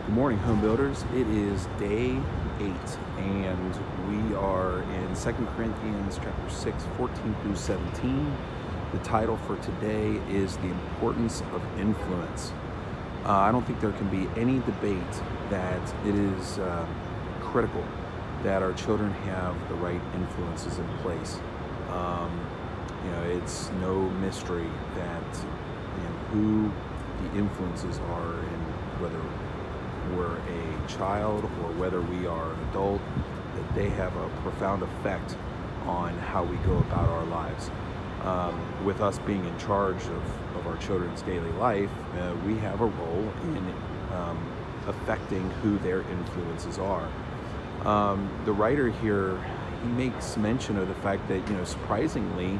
Good morning, home builders. It is day 8, and we are in 2 Corinthians chapter 6, 14 through 17. The title for today is The Importance of Influence. I don't think there can be any debate that it is critical that our children have the right influences in place. It's no mystery that who the influences are, and whether we're a child or whether we are an adult, that they have a profound effect on how we go about our lives. With us being in charge of our children's daily life, we have a role in affecting who their influences are. The writer here, he makes mention of the fact that, surprisingly,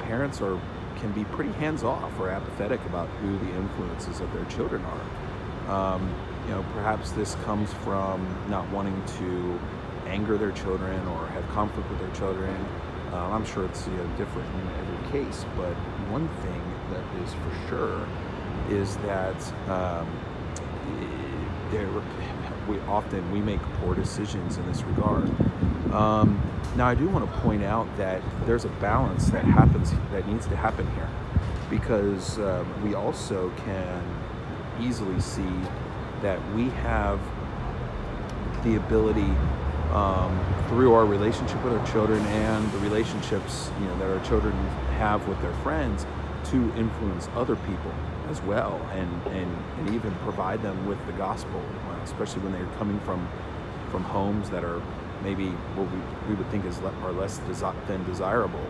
parents can be pretty hands-off or apathetic about who the influences of their children are. Perhaps this comes from not wanting to anger their children or have conflict with their children. I'm sure it's different in every case, but one thing that is for sure is that we make poor decisions in this regard. Now, I do want to point out that there's a balance that needs to happen here, because we also can easily see that we have the ability through our relationship with our children and the relationships that our children have with their friends to influence other people as well, and even provide them with the gospel, especially when they're coming from homes that are maybe what we would think are less than desirable.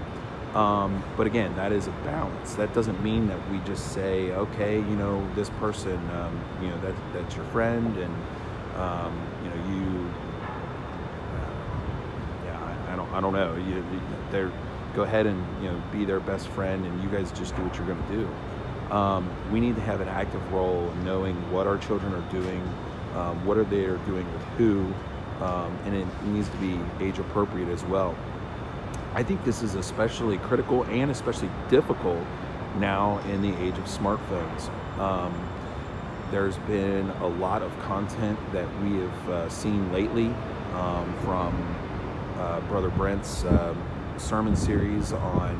But again, that is a balance. That doesn't mean that we just say, okay, this person, that's your friend, and I don't know. Go ahead and be their best friend, and you guys just do what you're going to do. We need to have an active role in knowing what our children are doing, what they are doing with who, and it needs to be age appropriate as well. I think this is especially critical and especially difficult now in the age of smartphones. There's been a lot of content that we have seen lately from Brother Brent's sermon series on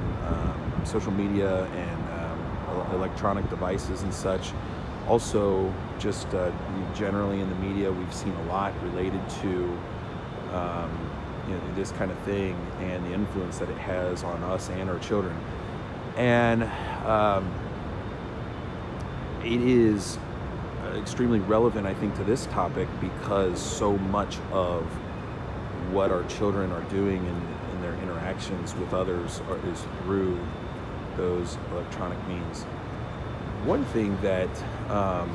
social media and electronic devices and such. Also, just generally in the media, we've seen a lot related to this kind of thing and the influence that it has on us and our children. And it is extremely relevant, I think, to this topic, because so much of what our children are doing in their interactions with others is through those electronic means. One thing that I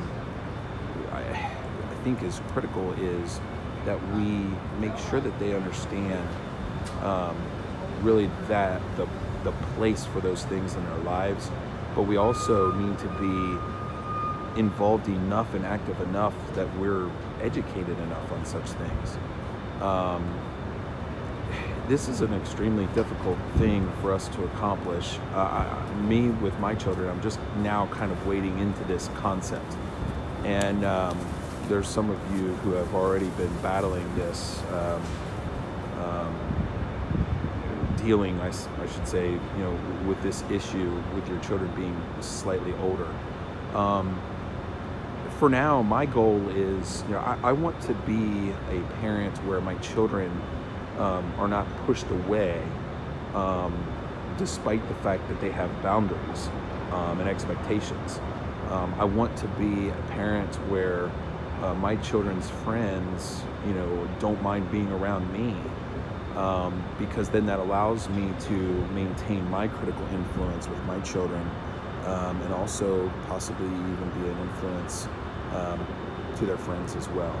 think is critical is that we make sure that they understand really that the place for those things in their lives, but we also need to be involved enough and active enough that we're educated enough on such things. This is an extremely difficult thing for us to accomplish. Me, with my children, I'm just now kind of wading into this concept. And there's some of you who have already been battling this, dealing, I should say, with this issue with your children being slightly older. For now, my goal is, I want to be a parent where my children are not pushed away, despite the fact that they have boundaries and expectations. I want to be a parent where my children's friends, don't mind being around me, because then that allows me to maintain my critical influence with my children, and also possibly even be an influence to their friends as well.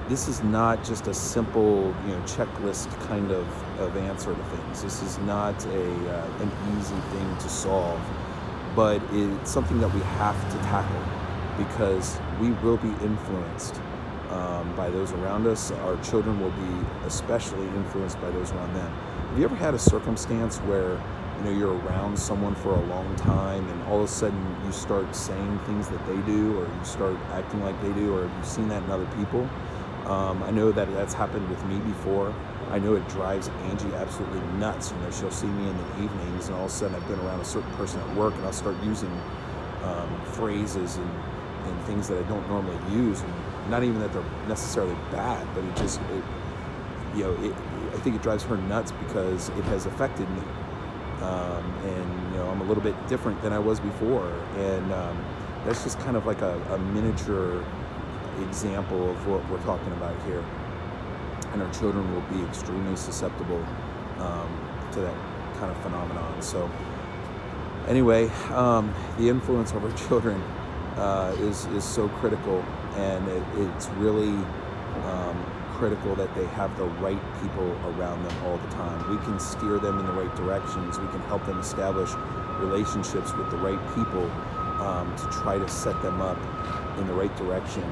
This is not just a simple, checklist kind of answer to things. This is not an easy thing to solve, but it's something that we have to tackle, because we will be influenced by those around us. Our children will be especially influenced by those around them. Have you ever had a circumstance where you're around someone for a long time, and all of a sudden you start saying things that they do, or you start acting like they do, or you've seen that in other people. I know that that's happened with me before. I know it drives Angie absolutely nuts. She'll see me in the evenings, and all of a sudden I've been around a certain person at work, and I'll start using phrases and things that I don't normally use. And not even that they're necessarily bad, but I think it drives her nuts because it has affected me. And I'm a little bit different than I was before. And that's just kind of like a miniature example of what we're talking about here. And our children will be extremely susceptible to that kind of phenomenon. So anyway, the influence of our children is so critical, and it's really critical that they have the right people around them all the time. We can steer them in the right directions. We can help them establish relationships with the right people to try to set them up in the right direction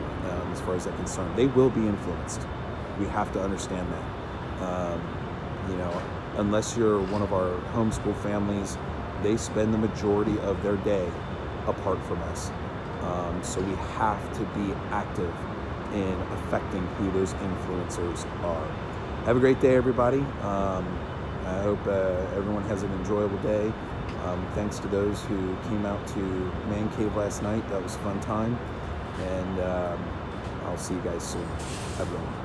as far as they're concerned. They will be influenced. We have to understand that. Unless you're one of our homeschool families, they spend the majority of their day apart from us. So we have to be active in affecting who those influencers are. Have a great day, everybody. I hope everyone has an enjoyable day. Thanks to those who came out to Man Cave last night. That was a fun time. And I'll see you guys soon. Have a good one.